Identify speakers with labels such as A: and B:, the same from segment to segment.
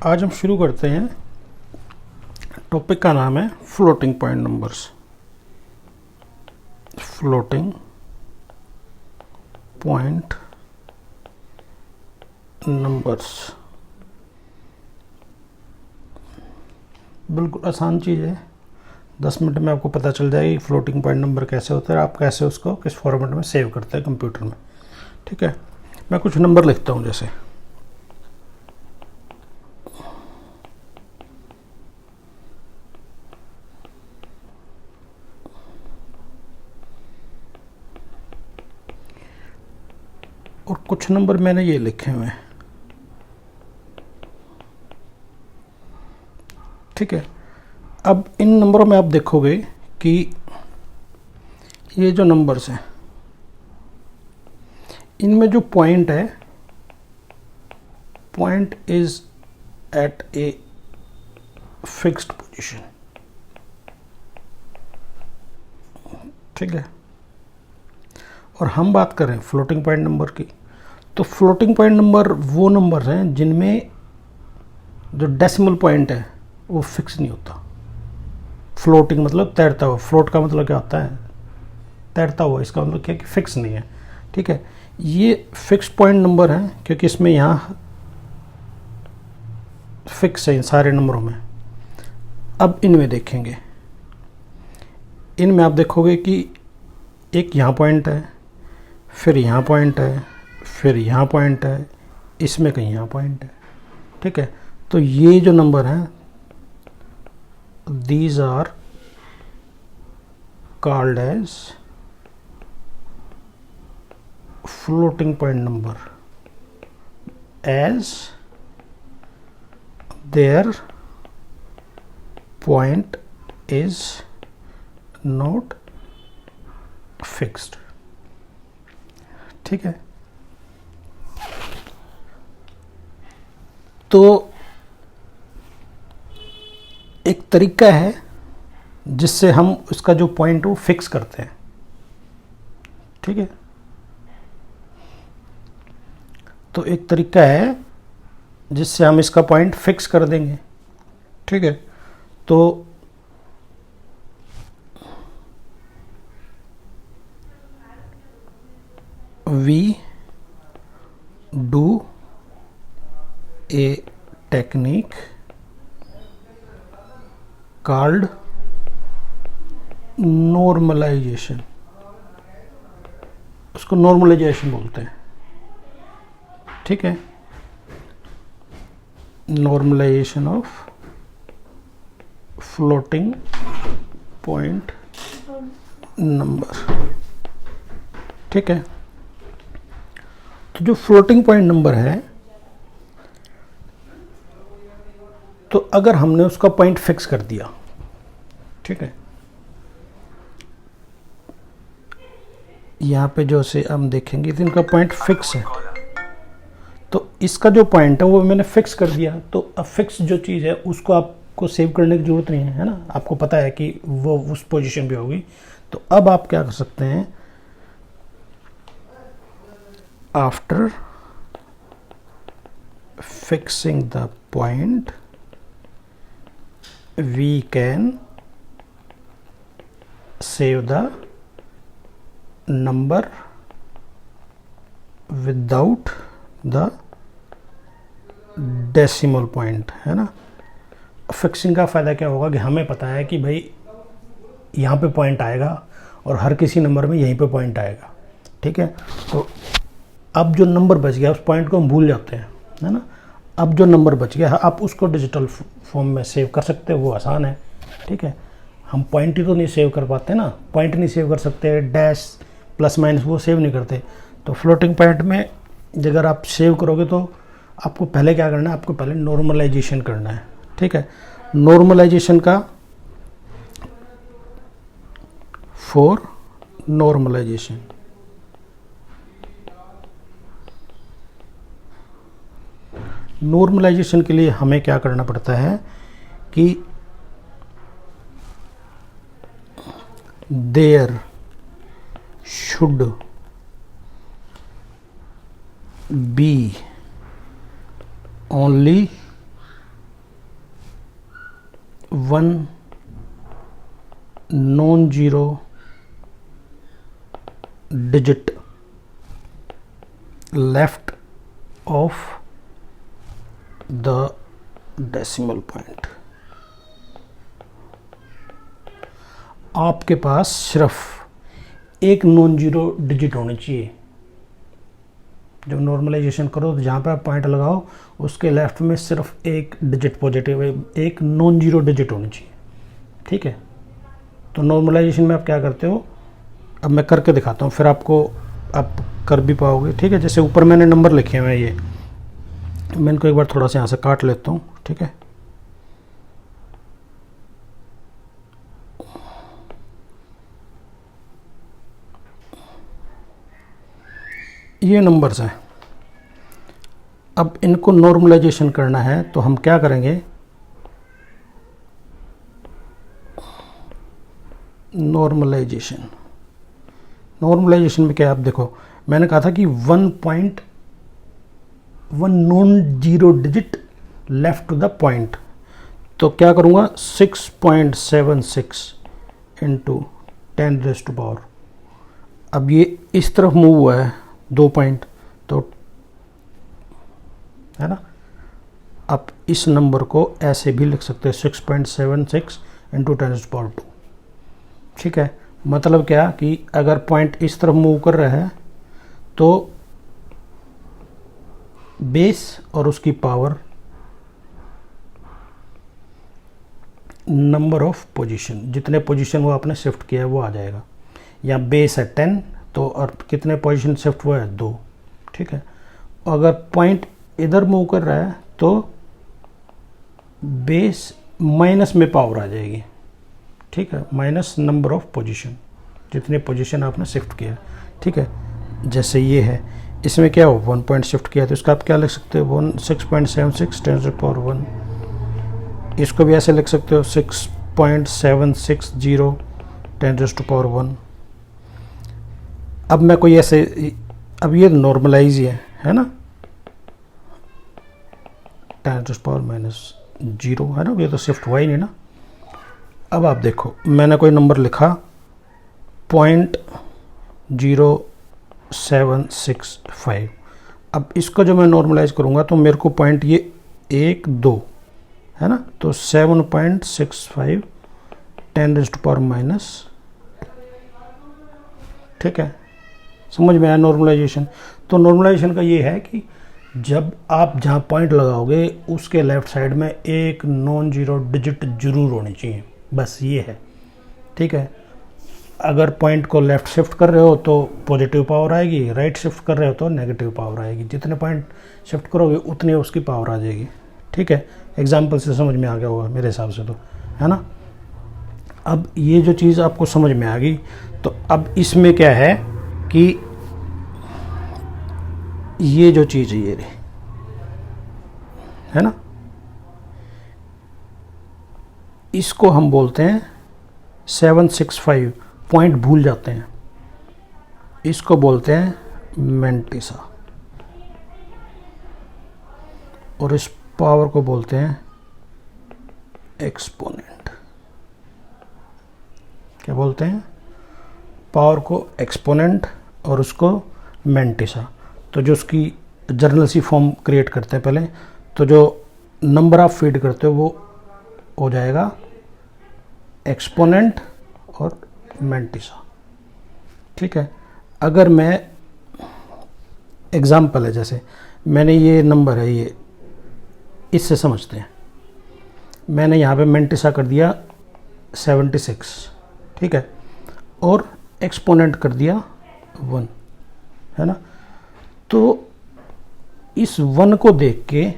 A: आज हम शुरू करते हैं। टॉपिक का नाम है floating point numbers. Floating point numbers बिल्कुल आसान चीज़ है। 10 मिनट में आपको पता चल जाएगी फ्लोटिंग पॉइंट नंबर कैसे होता है, आप कैसे उसको किस फॉर्मेट में सेव करते हैं कंप्यूटर में। ठीक है, मैं कुछ नंबर लिखता हूँ जैसे और कुछ नंबर मैंने ये लिखे हुए हैं। ठीक है, अब इन नंबरों में आप देखोगे कि ये जो नंबर्स हैं इनमें जो पॉइंट है, point is at a fixed position. ठीक है, और हम बात करें फ्लोटिंग पॉइंट नंबर की, तो फ्लोटिंग पॉइंट नंबर वो नंबर हैं जिनमें जो डेसिमल पॉइंट है वो फिक्स नहीं होता। फ्लोटिंग मतलब तैरता हुआ, फ्लोट का मतलब क्या होता है? तैरता हुआ। इसका मतलब क्या कि फिक्स नहीं है। ठीक है, ये फिक्स पॉइंट नंबर हैं क्योंकि इसमें यहाँ फिक्स है इन सारे नंबरों में। अब इनमें देखेंगे, इनमें आप देखोगे कि एक यहाँ पॉइंट है, फिर यहाँ पॉइंट है, फिर यहाँ पॉइंट है, इसमें कहीं यहाँ पॉइंट है। ठीक है, तो ये जो नंबर हैं these are called as floating point number as their point is not fixed। ठीक है, तो एक तरीका है जिससे हम उसका जो पॉइंट वो फिक्स करते हैं। ठीक है, तो एक तरीका है जिससे हम इसका पॉइंट फिक्स कर देंगे। ठीक है, तो we do a technique called normalization. उसको नॉर्मलाइजेशन बोलते हैं। ठीक है, normalization of floating point number. ठीक है, तो जो फ्लोटिंग पॉइंट नंबर है, तो अगर हमने उसका पॉइंट फिक्स कर दिया, ठीक है, यहाँ पे जो से हम देखेंगे तो इनका पॉइंट फिक्स है, तो इसका जो पॉइंट है वो मैंने फिक्स कर दिया। तो अब फिक्स जो चीज़ है उसको आपको सेव करने की ज़रूरत नहीं है ना, आपको पता है कि वो उस पोजीशन पे होगी। तो अब आप क्या कर सकते हैं, after fixing the point we can save the number without the decimal point। है ना, फिक्सिंग का फ़ायदा क्या होगा कि हमें पता है कि भाई यहाँ पे पॉइंट आएगा और हर किसी नंबर में यहीं पे पॉइंट आएगा। ठीक है, तो अब जो नंबर बच गया उस पॉइंट को हम भूल जाते हैं, है ना। अब जो नंबर बच गया आप उसको डिजिटल फॉर्म में सेव कर सकते हो, वो आसान है। ठीक है, हम पॉइंट ही तो नहीं सेव कर पाते ना, पॉइंट नहीं सेव कर सकते, डैश प्लस माइनस वो सेव नहीं करते। तो फ्लोटिंग पॉइंट में अगर आप सेव करोगे तो आपको पहले क्या करना है, आपको पहले नॉर्मलाइजेशन करना है। ठीक है, नॉर्मलाइजेशन का फॉर नॉर्मलाइजेशन, नॉर्मलाइजेशन के लिए हमें क्या करना पड़ता है कि there should be only one non zero digit left of the decimal point. आपके पास सिर्फ एक नॉन जीरो डिजिट होनी चाहिए। जब नॉर्मलाइजेशन करो तो जहाँ पे आप पॉइंट लगाओ उसके लेफ्ट में सिर्फ एक डिजिट पॉजिटिव, एक नॉन जीरो डिजिट होनी चाहिए। ठीक है, तो नॉर्मलाइजेशन में आप क्या करते हो, अब मैं करके दिखाता हूँ, फिर आपको आप कर भी पाओगे। ठीक है, जैसे ऊपर मैंने नंबर लिखे हुए हैं, ये मैं इनको एक बार थोड़ा सा यहाँ से काट लेता हूँ। ठीक है, ये नंबर्स हैं। अब इनको नॉर्मलाइजेशन करना है तो हम क्या करेंगे, नॉर्मलाइजेशन में क्या है, आप देखो मैंने कहा था कि 1.1 non zero digit left to the point, तो क्या करूँगा 6.76 इंटू 10⁻⁴। अब ये इस तरफ मूव हुआ है 2 पॉइंट, तो है ना, आप इस नंबर को ऐसे भी लिख सकते हैं 6.76 इंटू 10⁻²। ठीक है, मतलब क्या कि अगर पॉइंट इस तरफ मूव कर रहा है तो बेस और उसकी पावर नंबर ऑफ पोजीशन, जितने पोजीशन वो आपने शिफ्ट किया है वो आ जाएगा। या बेस है 10 तो और कितने पोजीशन शिफ्ट हुआ है 2। ठीक है, अगर पॉइंट इधर मूव कर रहा है तो बेस माइनस में पावर आ जाएगी। ठीक है, माइनस नंबर ऑफ पोजीशन, जितने पोजीशन आपने शिफ्ट किया। ठीक है, जैसे ये है, इसमें क्या हो 1 पॉइंट शिफ्ट किया तो इसका आप क्या लिख सकते हो 6.76 10⁻⁴। इसको भी ऐसे लिख सकते हो 6.760 10⁻⁴। अब मैं कोई ऐसे, अब ये नॉर्मलाइज है ना, 10⁻⁻0 है ना, ये तो शिफ्ट हुआ ही नहीं ना। अब आप देखो मैंने कोई नंबर लिखा 0.0765। अब इसको जो मैं नॉर्मलाइज करूँगा तो मेरे को पॉइंट ये 1 2 है ना, तो 7.65 10⁻⁻। ठीक है, समझ में आया नॉर्मलाइजेशन। तो नॉर्मलाइजेशन का ये है कि जब आप जहाँ पॉइंट लगाओगे उसके लेफ्ट साइड में एक नॉन जीरो डिजिट जरूर होनी चाहिए, बस ये है। ठीक है, अगर पॉइंट को लेफ़्ट शिफ्ट कर रहे हो तो पॉजिटिव पावर आएगी, राइट शिफ्ट कर रहे हो तो नेगेटिव पावर आएगी। जितने पॉइंट शिफ्ट करोगे उतनी उसकी पावर आ जाएगी। ठीक है, एग्जाम्पल से समझ में आ गया होगा मेरे हिसाब से, तो है ना। अब ये जो चीज़ आपको समझ में आ गई, तो अब इसमें क्या है कि ये जो चीज़ ये रही है ना, इसको हम बोलते हैं 765, पॉइंट भूल जाते हैं, इसको बोलते हैं मेंटिसा, और इस पावर को बोलते हैं एक्सपोनेंट। क्या बोलते हैं, पावर को एक्सपोनेंट और उसको मेंटिसा। तो जो उसकी जर्नल सी फॉर्म क्रिएट करते हैं पहले, तो जो नंबर आप फीड करते हो वो हो जाएगा एक्सपोनेंट और मेंटिसा। ठीक है, अगर मैं एग्जाम्पल है, जैसे मैंने ये नंबर है, ये इससे समझते हैं, मैंने यहाँ पे मेंटिसा कर दिया 76। ठीक है, और एक्सपोनेंट कर दिया 1, है ना। तो इस 1 को देख के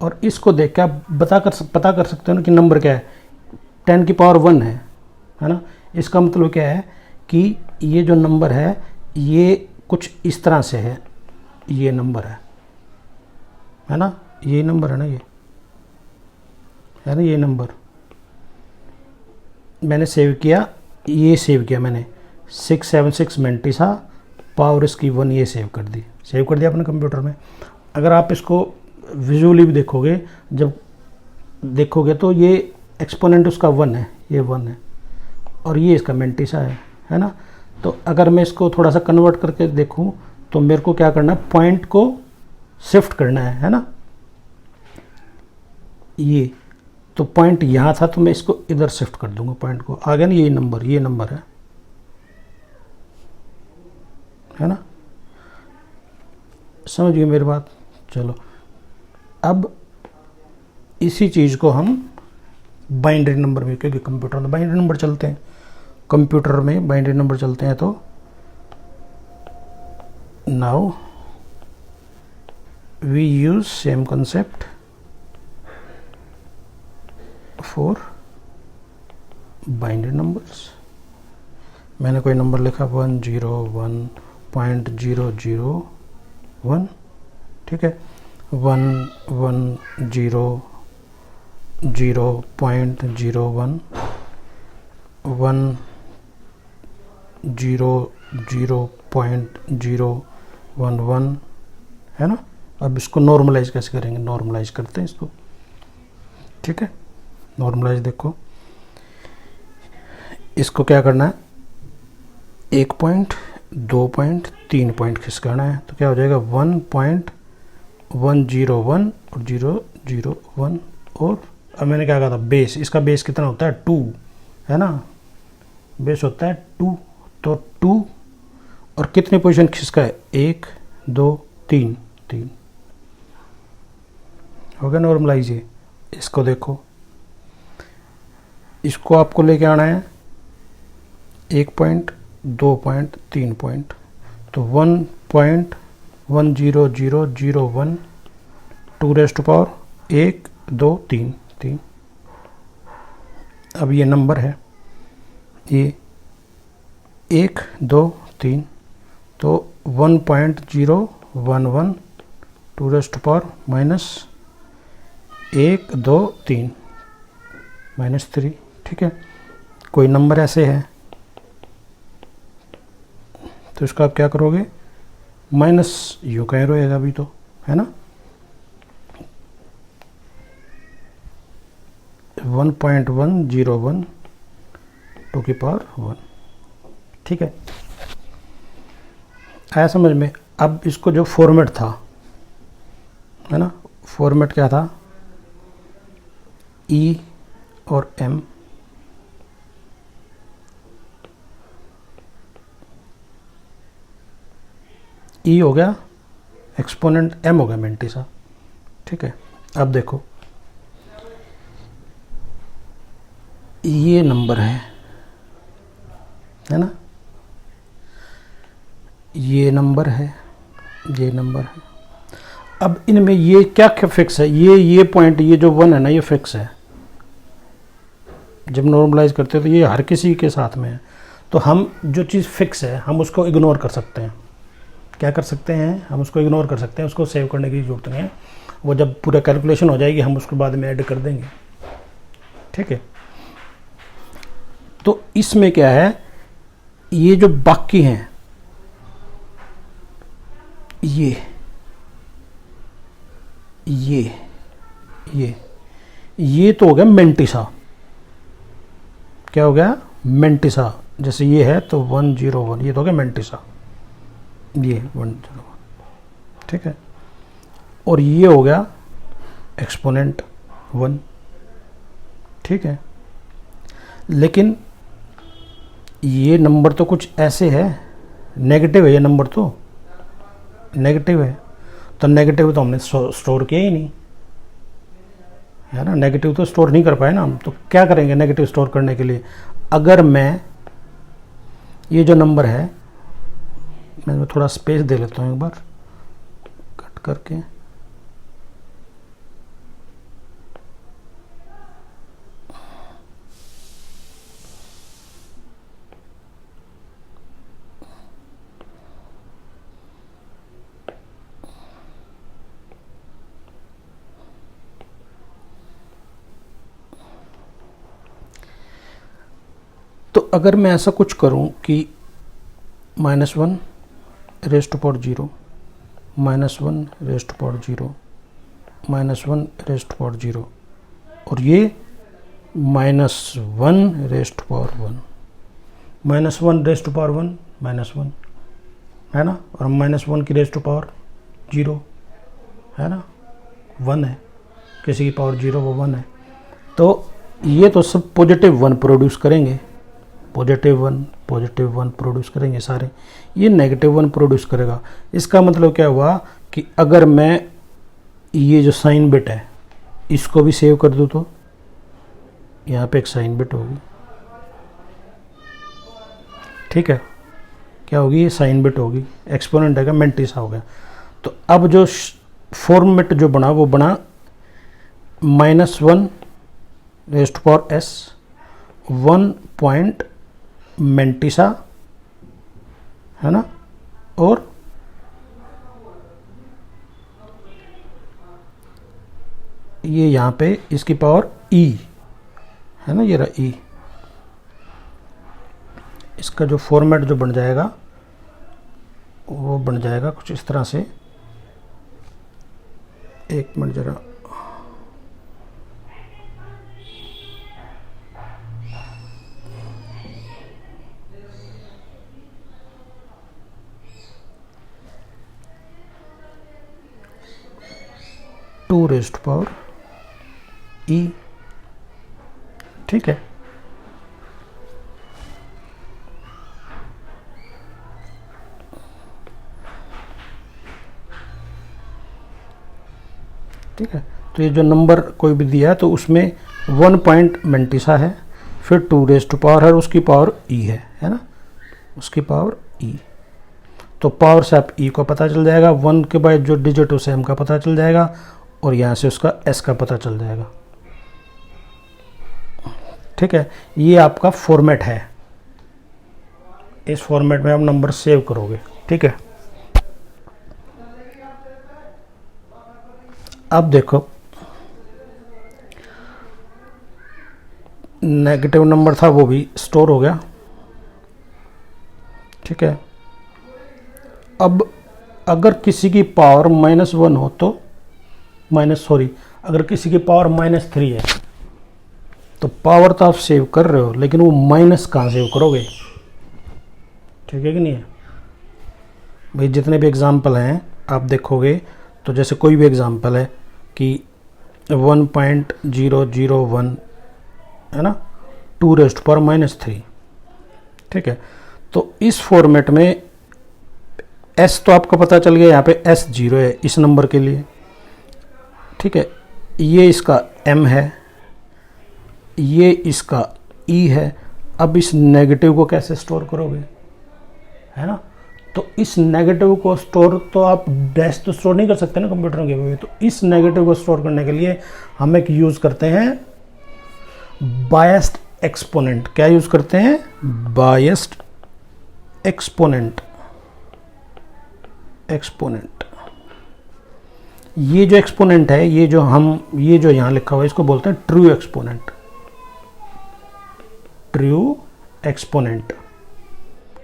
A: और इसको देख के आप पता कर सकते हो ना कि नंबर क्या है, 10 की पावर 1 है ना। इसका मतलब क्या है कि ये जो नंबर है ये कुछ इस तरह से है, ये नंबर है ना, ये नंबर है ना, ये है ना, ये नंबर मैंने सेव किया, ये सेव किया मैंने 676 मेंटिसा, पावर इसकी 1, ये सेव कर दिया अपने कंप्यूटर में। अगर आप इसको विजुअली भी देखोगे, जब देखोगे तो ये एक्सपोनेंट उसका 1 है, ये 1 है, और ये इसका मेंटिसा है ना। तो अगर मैं इसको थोड़ा सा कन्वर्ट करके देखूं तो मेरे को क्या करना है, पॉइंट को शिफ्ट करना है ना। ये तो पॉइंट यहाँ था तो मैं इसको इधर शिफ्ट कर दूंगा, पॉइंट को आ गया ना, ये नंबर है ना। समझ गए मेरी बात। चलो अब इसी चीज़ को हम बाइनरी नंबर में, क्योंकि कंप्यूटर में बाइनरी नंबर चलते हैं, तो now we use same concept for binary numbers. मैंने कोई नंबर लिखा 101.001, ठीक है, 110.01, 100.011 है ना। अब इसको नॉर्मलाइज कैसे करेंगे, नॉर्मलाइज करते हैं इसको, ठीक है। नॉर्मलाइज देखो, इसको क्या करना है, 1 पॉइंट, 2 पॉइंट, 3 पॉइंट खिसकाना है, तो क्या हो जाएगा 1.101 और 001। और अब मैंने क्या कहा था, बेस, इसका बेस कितना होता है 2 है ना, बेस होता है 2, तो 2 और कितने पोजीशन खिसका है, 1 2 3 हो गया नॉर्मलाइज। ये इसको देखो, इसको आपको लेके आना है 1 पॉइंट, 2 पॉइंट, 3 पॉइंट, तो 1.10001 2 रेज़ टू पावर 1 2 3 3। अब ये नंबर है, ये 1 2 3, तो 1.011 2 रेज़ टू पावर -1 2 3 -3, ठीक है। कोई नंबर ऐसे है तो इसका आप क्या करोगे, माइनस यूँ कहीं रहेगा अभी तो, है ना, 1.101 2 की पावर 1, ठीक है। आया समझ में। अब इसको जो फॉर्मेट था, है ना, फॉर्मेट क्या था, E और M, E हो गया एक्सपोनेंट, M हो गया मेंटिसा, ठीक है। अब देखो ये नंबर है ना, ये नंबर है, ये नंबर है। अब इनमें ये क्या फिक्स है, ये पॉइंट, ये जो 1 है ना, ये फिक्स है। जब नॉर्मलाइज करते हैं तो ये हर किसी के साथ में है, तो हम जो चीज़ फिक्स है हम उसको इग्नोर कर सकते हैं। क्या कर सकते हैं, हम उसको इग्नोर कर सकते हैं, उसको सेव करने की जरूरत नहीं है। वो जब पूरा कैलकुलेशन हो जाएगी हम उसको बाद में ऐड कर देंगे, ठीक है। तो इसमें क्या है, ये जो बाकी हैं, ये तो हो गया मेंटिसा। क्या हो गया, मेंटिसा। जैसे ये है तो 101, ये तो हो गया मेंटिसा, ये 101, ठीक है। और ये हो गया एक्सपोनेंट 1, ठीक है। लेकिन ये नंबर तो कुछ ऐसे है, नेगेटिव है, ये नंबर तो नेगेटिव है, तो नेगेटिव तो हमने स्टोर किया ही नहीं, है ना। नेगेटिव तो स्टोर नहीं कर पाए ना हम, तो क्या करेंगे नेगेटिव स्टोर करने के लिए। अगर मैं ये जो नंबर है, मैं थोड़ा स्पेस दे लेता हूँ एक बार कट करके, तो अगर मैं ऐसा कुछ करूं कि -1 raise to power 0, -1 raise to power 0, -1 raise to power 0 और ये -1 raise to power 1, -1 raise to power 1 -1 है ना, और -1 की रेज़ टू पावर 0 है ना, 1 है, किसी की पावर 0 वो 1 है। तो ये तो सब +1 प्रोड्यूस करेंगे, +1 प्रोड्यूस करेंगे सारे, ये -1 प्रोड्यूस करेगा। इसका मतलब क्या हुआ कि अगर मैं ये जो साइन बिट है इसको भी सेव कर दूँ तो यहाँ पे एक साइन बिट होगी, ठीक है, क्या होगी, ये साइन बिट होगी, एक्सपोनेंट है, मेंटिसा हो गया। तो अब जो फॉर्मेट जो बना वो बना -1 raise to power s 1 point mantissa है ना, और ये यहाँ पे इसकी पावर e है ना, ये रहा e। इसका जो फॉर्मेट जो बन जाएगा वो बन जाएगा कुछ इस तरह से, एक मिनट जरा, two raise to power e, ठीक है। ठीक है, तो ये जो नंबर कोई भी दिया है तो उसमें 1 पॉइंट मेंटिसा है, फिर 2 रेज़ टू पावर है, उसकी पावर e है ना, उसकी पावर e। तो पावर से आप e को पता चल जाएगा, 1 के बाद जो डिजिट उसे m का पता चल जाएगा, और यहाँ से उसका s का पता चल जाएगा, ठीक है। ये आपका फॉर्मेट है, इस फॉर्मेट में आप नंबर सेव करोगे, ठीक है। अब देखो, नेगेटिव नंबर था वो भी स्टोर हो गया, ठीक है। अब अगर किसी की पावर -1 हो तो अगर किसी की पावर -3 है तो पावर तो आप सेव कर रहे हो, लेकिन वो माइनस कहाँ सेव करोगे, ठीक है कि नहीं है भाई। जितने भी एग्जाम्पल हैं आप देखोगे तो जैसे कोई भी एग्जाम्पल है कि 1.001 है ना, 2 रेज़ टू पावर -3, ठीक है। तो इस फॉर्मेट में s तो आपको पता चल गया, यहाँ पे s 0 है इस नंबर के लिए, ठीक है। ये इसका m है, ये इसका e है। अब इस नेगेटिव को कैसे स्टोर करोगे, है ना। तो इस नेगेटिव को स्टोर तो आप डैश तो स्टोर नहीं कर सकते ना कंप्यूटर के में, तो इस नेगेटिव को स्टोर करने के लिए हम एक यूज़ करते हैं बायस्ड एक्सपोनेंट। क्या यूज़ करते हैं, बायस्ड एक्सपोनेंट। ये जो एक्सपोनेंट है, ये जो यहाँ लिखा हुआ है इसको बोलते हैं ट्रू एक्सपोनेंट,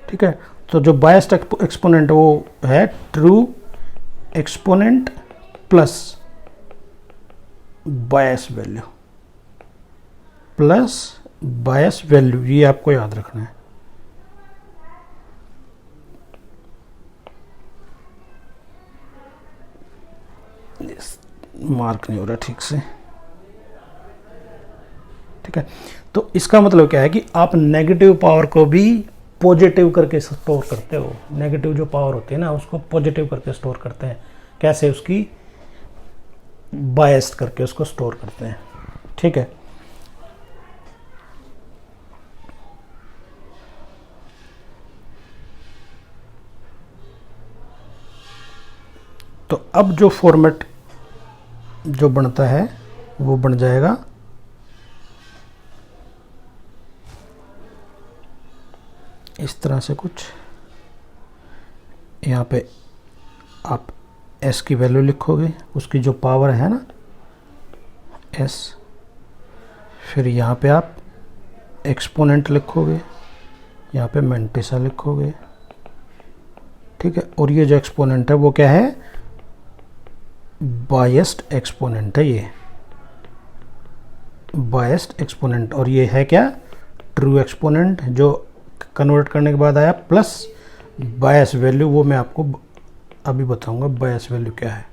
A: ठीक है। तो जो बायस्ड एक्सपोनेंट वो है ट्रू एक्सपोनेंट प्लस बायस वैल्यू, ये आपको याद रखना है। मार्क नहीं हो रहा ठीक से, ठीक है। तो इसका मतलब क्या है कि आप नेगेटिव पावर को भी पॉजिटिव करके स्टोर करते हो। नेगेटिव जो पावर होती है ना उसको पॉजिटिव करके स्टोर करते हैं। कैसे, उसकी बायस्ड करके उसको स्टोर करते हैं, ठीक है। तो अब जो फॉर्मेट जो बनता है वो बन जाएगा इस तरह से कुछ। यहाँ पे आप s की वैल्यू लिखोगे, उसकी जो पावर है ना s, फिर यहाँ पे आप एक्सपोनेंट लिखोगे, यहाँ पे मेंटिसा लिखोगे, ठीक है। और ये जो एक्सपोनेंट है वो क्या है, बायस्ड एक्सपोनेंट है ये, बायस्ड एक्सपोनेंट, और ये है क्या, ट्रू एक्सपोनेंट जो कन्वर्ट करने के बाद आया, प्लस बायस वैल्यू, वो मैं आपको अभी बताऊंगा बायस वैल्यू क्या है।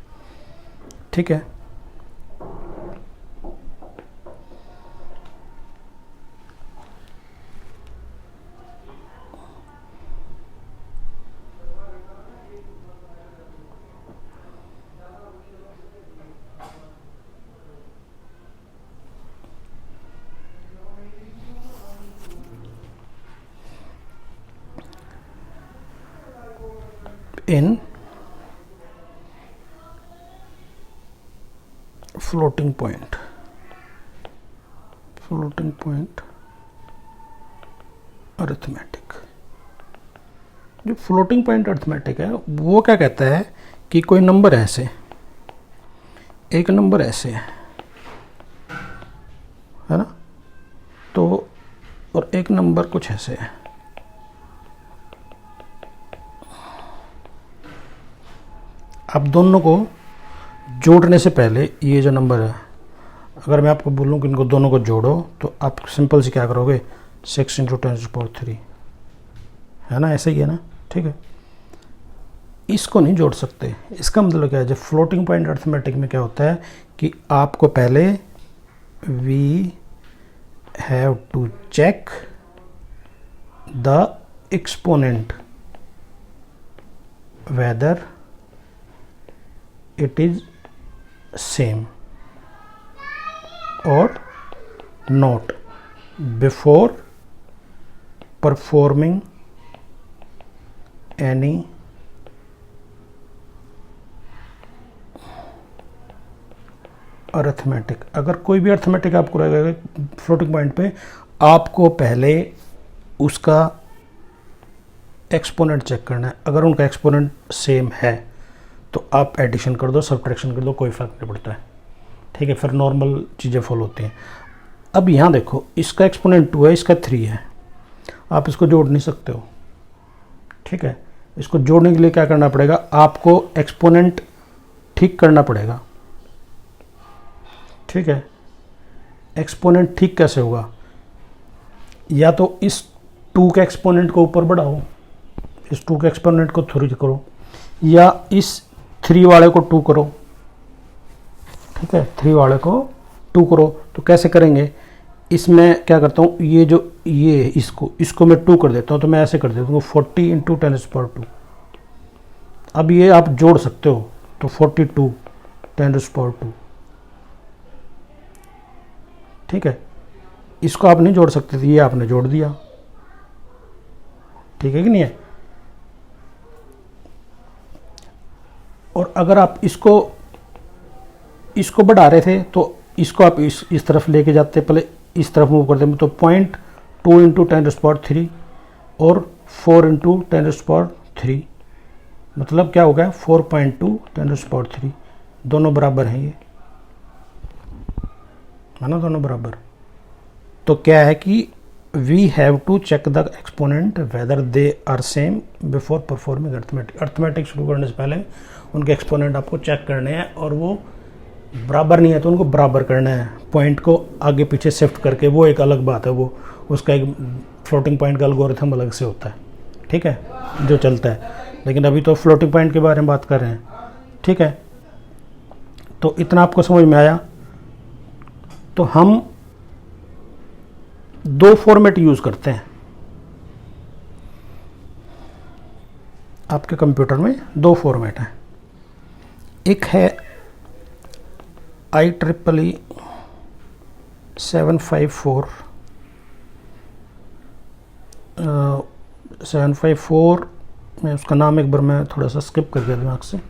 A: ठीक है, इन फ्लोटिंग पॉइंट अरिथमेटिक, जो फ्लोटिंग पॉइंट अरिथमेटिक है वो क्या कहता है कि कोई नंबर ऐसे, एक नंबर ऐसे है ना, तो और एक नंबर कुछ ऐसे है, आप दोनों को जोड़ने से पहले ये जो नंबर है, अगर मैं आपको बोलूँ कि इनको दोनों को जोड़ो, तो आप सिंपल से क्या करोगे, 6 × 10⁻³ है ना, ऐसा ही है ना। ठीक है, इसको नहीं जोड़ सकते। इसका मतलब क्या है, जब फ्लोटिंग पॉइंट अरिथमेटिक में क्या होता है कि आपको पहले we have to check the exponent whether it is same or not before performing any arithmetic. अगर कोई भी अरिथमेटिक आपको रहेगा फ्लोटिंग पॉइंट पे, आपको पहले उसका एक्सपोनेंट चेक करना है। अगर उनका एक्सपोनेंट सेम है तो आप एडिशन कर दो, सब्ट्रैक्शन कर दो, कोई फ़र्क नहीं पड़ता है। ठीक है, फिर नॉर्मल चीज़ें फॉलो होती हैं। अब यहाँ देखो, इसका एक्सपोनेंट 2 है, इसका 3 है, आप इसको जोड़ नहीं सकते हो। ठीक है, इसको जोड़ने के लिए क्या करना पड़ेगा, आपको एक्सपोनेंट ठीक करना पड़ेगा। ठीक है, एक्सपोनेंट ठीक कैसे होगा, या तो इस 2 के एक्सपोनेंट को ऊपर बढ़ाओ, इस 2 के एक्सपोनेंट को 3 करो, या इस 3 वाले को 2 करो। ठीक है, 3 वाले को 2 करो। तो कैसे करेंगे, इसमें क्या करता हूँ, ये जो ये इसको मैं 2 कर देता हूँ, तो मैं ऐसे कर देता हूँ 40 × 10⁻²। अब ये आप जोड़ सकते हो, तो 42 10⁻²। ठीक है, इसको आप नहीं जोड़ सकते थे, ये आपने जोड़ दिया। ठीक है कि नहीं है। और अगर आप इसको बढ़ा रहे थे, तो इसको आप इस तरफ लेके जाते, पहले इस तरफ मूव करते, तो 0.2 × 10⁻³ और 4 × 10⁻³, मतलब क्या हो गया, 4.2 10⁻³। दोनों बराबर हैं, ये है ना, दोनों बराबर। तो क्या है कि we have to check the exponent whether they are same before performing arithmetic. Arithmetic शुरू करने से पहले उनके एक्सपोनेंट आपको चेक करने हैं, और वो बराबर नहीं है तो उनको बराबर करना है। पॉइंट को आगे पीछे शिफ्ट करके, वो एक अलग बात है, वो उसका एक फ्लोटिंग पॉइंट का एल्गोरिथम अलग से होता है। ठीक है, जो चलता है, लेकिन अभी तो फ्लोटिंग पॉइंट के बारे में बात कर रहे हैं। ठीक है, तो इतना आपको समझ में आया। तो हम 2 फॉर्मेट यूज़ करते हैं, आपके कंप्यूटर में 2 फॉर्मेट हैं। एक है IEEE 754 754 में, उसका नाम एक बार मैं थोड़ा सा स्किप कर दिया दिमाग से।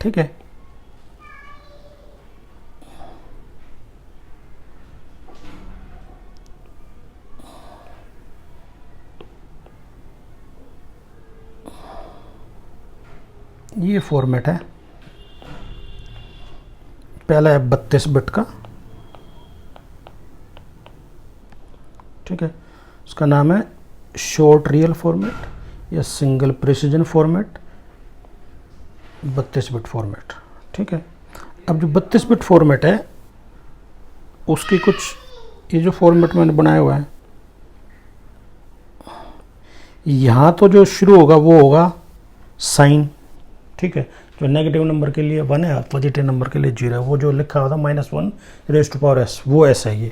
A: ठीक है, ये फॉर्मेट है, पहला है 32 बिट का, ठीक है, उसका नाम है शॉर्ट रियल फॉर्मेट या single precision format, 32 bit format, ठीक है। अब जो 32 बिट फॉर्मेट है उसकी कुछ, ये जो फॉर्मेट मैंने बनाया हुआ है, यहाँ तो जो शुरू होगा वो होगा साइन, ठीक है, जो नेगेटिव नंबर के लिए 1 है, पॉजिटिव नंबर के लिए 0 है, वो जो लिखा हुआ था -1 रेज़ टू पावर s, वो ऐसा है ये,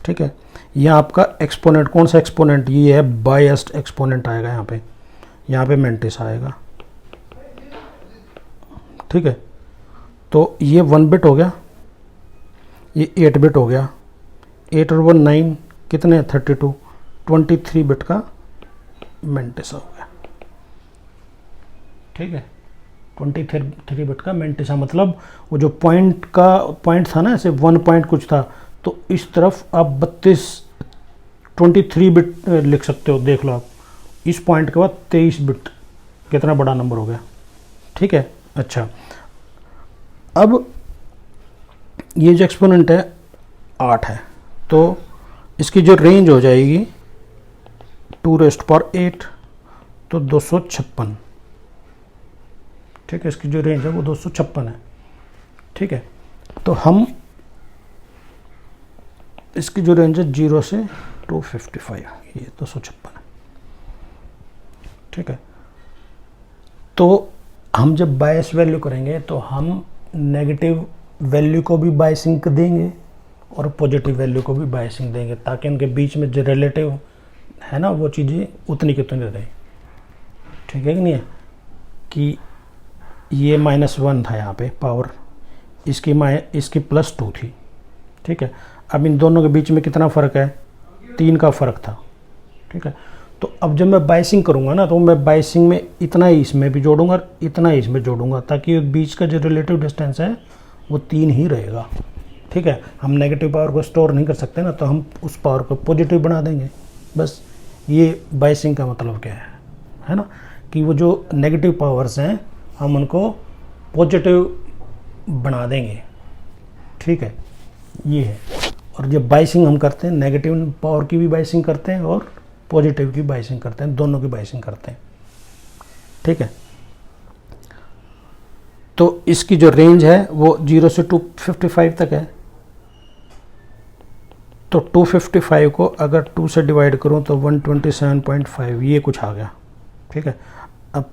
A: ठीक है। यहाँ आपका एक्सपोनेंट, कौन सा एक्सपोनेंट, ये है बायस्ड एक्सपोनेंट आएगा यहाँ पे मेंटिस आएगा, ठीक है। तो ये 1 बिट हो गया, ये 8 बिट हो गया, 8 और 1 9, कितने 32, 23 बिट का मेंटिसा हो गया, ठीक है। 23 बिट का मेंटिसा मतलब वो जो पॉइंट था ना, ऐसे 1 पॉइंट कुछ था, तो इस तरफ आप 23 बिट लिख सकते हो, देख लो आप, इस पॉइंट के बाद 23 बिट, कितना बड़ा नंबर हो गया, ठीक है। अच्छा, अब ये जो एक्सपोनेंट है 8 है, तो इसकी जो रेंज हो जाएगी 2⁸, तो 256, ठीक है, इसकी जो रेंज है वो 256 है, ठीक है। तो हम इसकी जो रेंज है 0 से 255, ये 256 है, ठीक है। तो हम जब बायस वैल्यू करेंगे तो हम नेगेटिव वैल्यू को भी बायसिंग देंगे और पॉजिटिव वैल्यू को भी बायसिंग देंगे, ताकि उनके बीच में जो रिलेटिव है ना, वो चीज़ें उतनी की उतनी रहे, ठीक है कि नहीं है, कि ये -1 था यहाँ पे पावर, इसकी +2 थी, ठीक है। अब इन दोनों के बीच में कितना फ़र्क है, 3 का फ़र्क था, ठीक है। तो अब जब मैं बायसिंग करूँगा ना, तो मैं बायसिंग में इतना ही इसमें भी जोड़ूंगा और इतना ही इसमें जोड़ूंगा, ताकि बीच का जो रिलेटिव डिस्टेंस है वो 3 ही रहेगा, ठीक है। हम नेगेटिव पावर को स्टोर नहीं कर सकते ना, तो हम उस पावर को पॉजिटिव बना देंगे, बस। ये बायसिंग का मतलब क्या है ना, कि वो जो नेगेटिव पावर्स हैं हम उनको पॉजिटिव बना देंगे, ठीक है, ये है। और जब बायसिंग हम करते हैं, नेगेटिव पावर की भी बायसिंग करते हैं और पॉजिटिव की बायसिंग करते हैं, दोनों की बायसिंग करते हैं, ठीक है। तो इसकी जो रेंज है वो 0 से 255 तक है, तो 255 को अगर 2 से डिवाइड करूं तो 127.5, ये कुछ आ गया, ठीक है। अब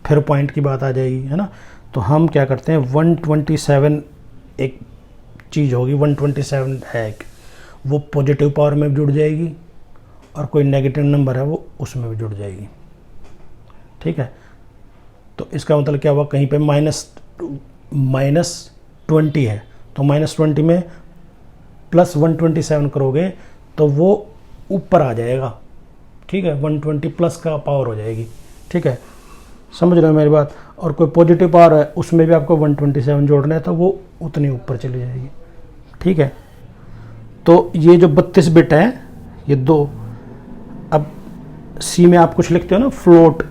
A: फिर पॉइंट की बात आ जाएगी, है ना, तो हम क्या करते हैं, 127 एक चीज़ होगी, 127 है एक, वो पॉजिटिव पावर में भी जुड़ जाएगी और कोई नेगेटिव नंबर है वो उसमें भी जुड़ जाएगी, ठीक है। तो इसका मतलब क्या हुआ, कहीं पे -20 है, तो -20 में +127 करोगे तो वो ऊपर आ जाएगा, ठीक है, 120 प्लस का पावर हो जाएगी, ठीक है, समझ रहे हो मेरी बात। और कोई पॉजिटिव पावर है उसमें भी आपको 127 जोड़ना है, तो वो उतनी ऊपर चली जाएगी, ठीक है। तो ये जो 32 बिट है, ये 2, अब सी में आप कुछ लिखते हो ना, फ्लोट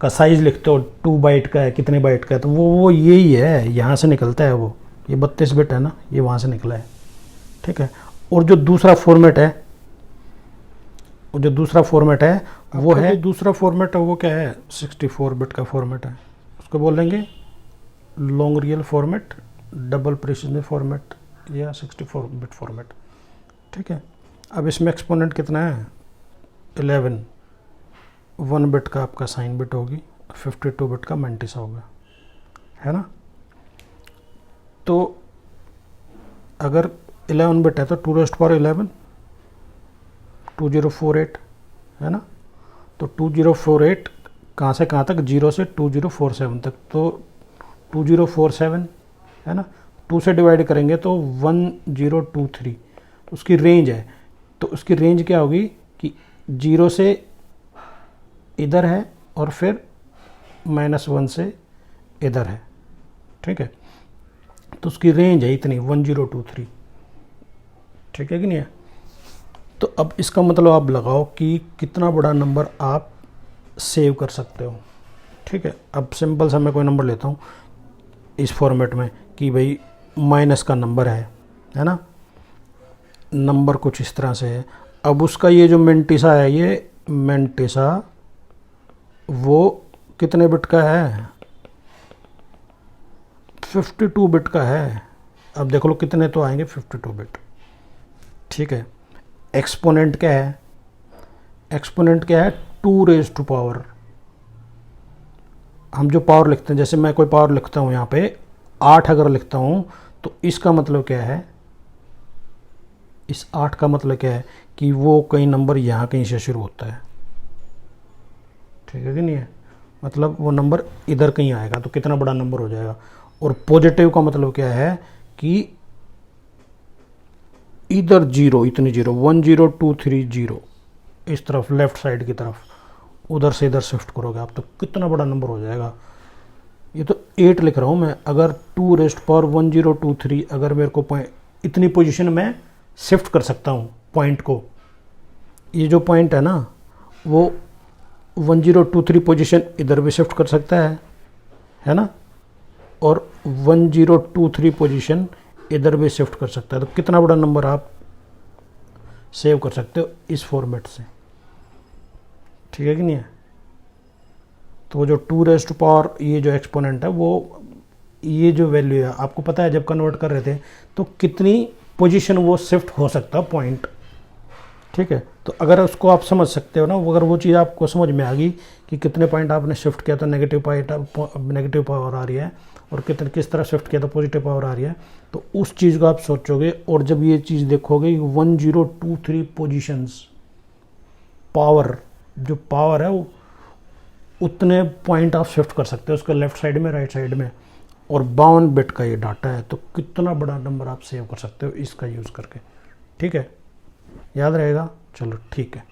A: का साइज लिखते हो, 2 बाइट का है, कितने बाइट का है, तो वो यही है, यहाँ से निकलता है वो, ये 32 बिट है ना, ये वहाँ से निकला है, ठीक है। और जो दूसरा फॉर्मेट है, वो है, दूसरा फॉर्मेट है वो क्या है, 64 बिट का फॉर्मेट है, उसको बोलेंगे long real format, double precision format या 64 बिट फॉर्मेट, ठीक है। अब इसमें एक्सपोनेंट कितना है, 11, 1 बिट का आपका साइन बिट होगी, 52 बिट का मेंटिसा होगा, है ना। तो अगर 11 बिट है तो 2⁻11 2048 है ना, तो 2048 कहाँ से कहाँ तक, 0 से 2047 तक, तो 2047 है ना, 2 से डिवाइड करेंगे तो 1023, उसकी रेंज है, तो उसकी रेंज क्या होगी कि 0 से इधर है और फिर -1 से इधर है, ठीक है, तो उसकी रेंज है इतनी 1023, ठीक है कि नहीं है। तो अब इसका मतलब आप लगाओ कि कितना बड़ा नंबर आप सेव कर सकते हो, ठीक है। अब सिंपल सा मैं कोई नंबर लेता हूँ इस फॉर्मेट में कि भाई माइनस का नंबर है ना, नंबर कुछ इस तरह से है। अब उसका ये जो मेंटिसा है, ये मेंटिसा वो कितने बिट का है, 52 बिट का है। अब देख लो कितने तो आएंगे, 52 बिट। ठीक है। एक्सपोनेंट क्या है, एक्सपोनेंट क्या है, 2 रेज टू पावर। हम जो पावर लिखते हैं, जैसे मैं कोई पावर लिखता हूँ यहाँ पे 8 अगर लिखता हूँ, तो इसका मतलब क्या है, इस 8 का मतलब क्या है कि वो कई नंबर यहाँ कहीं से शुरू होता है। ठीक है कि नहीं है, मतलब वो नंबर इधर कहीं आएगा तो कितना बड़ा नंबर हो जाएगा। और पॉजिटिव का मतलब क्या है कि इधर जीरो, इतनी जीरो, 1 0 2 3 0, इस तरफ लेफ्ट साइड की तरफ, उधर से इधर शिफ्ट करोगे आप तो कितना बड़ा नंबर हो जाएगा। ये तो 8 लिख रहा हूँ मैं, अगर 2 रेस्ट पावर 1 0 2 3, अगर मेरे को पॉइंट इतनी पोजीशन में शिफ्ट कर सकता हूँ पॉइंट को, ये जो पॉइंट है ना वो 1 0 2 3 पोजीशन इधर भी शिफ्ट कर सकता है ना, और 1 0 2 3 पोजीशन इधर भी शिफ्ट कर सकता है। तो कितना बड़ा नंबर आप सेव कर सकते हो इस फॉर्मेट से। ठीक है कि नहीं है। तो जो 2 रेज़ टू पावर ये जो एक्सपोनेंट है, वो ये जो वैल्यू है आपको पता है जब कन्वर्ट कर रहे थे तो कितनी पोजीशन वो शिफ्ट हो सकता है पॉइंट। ठीक है। तो अगर उसको आप समझ सकते हो ना, अगर वो चीज़ आपको समझ में आ गई कि कितने पॉइंट आपने शिफ्ट किया तो नेगेटिव पावर आ रही है, और कितने किस तरह शिफ्ट किया तो पॉजिटिव पावर आ रही है, तो उस चीज़ को आप सोचोगे। और जब ये चीज़ देखोगे 1 0 2 3 पोजीशंस पावर, जो पावर है वो उतने पॉइंट आप शिफ्ट कर सकते हो उसके लेफ्ट साइड में, राइट साइड में, और 52 बिट का ये डाटा है। तो कितना बड़ा नंबर आप सेव कर सकते हो इसका यूज़ करके। ठीक है, याद रहेगा। चलो ठीक है।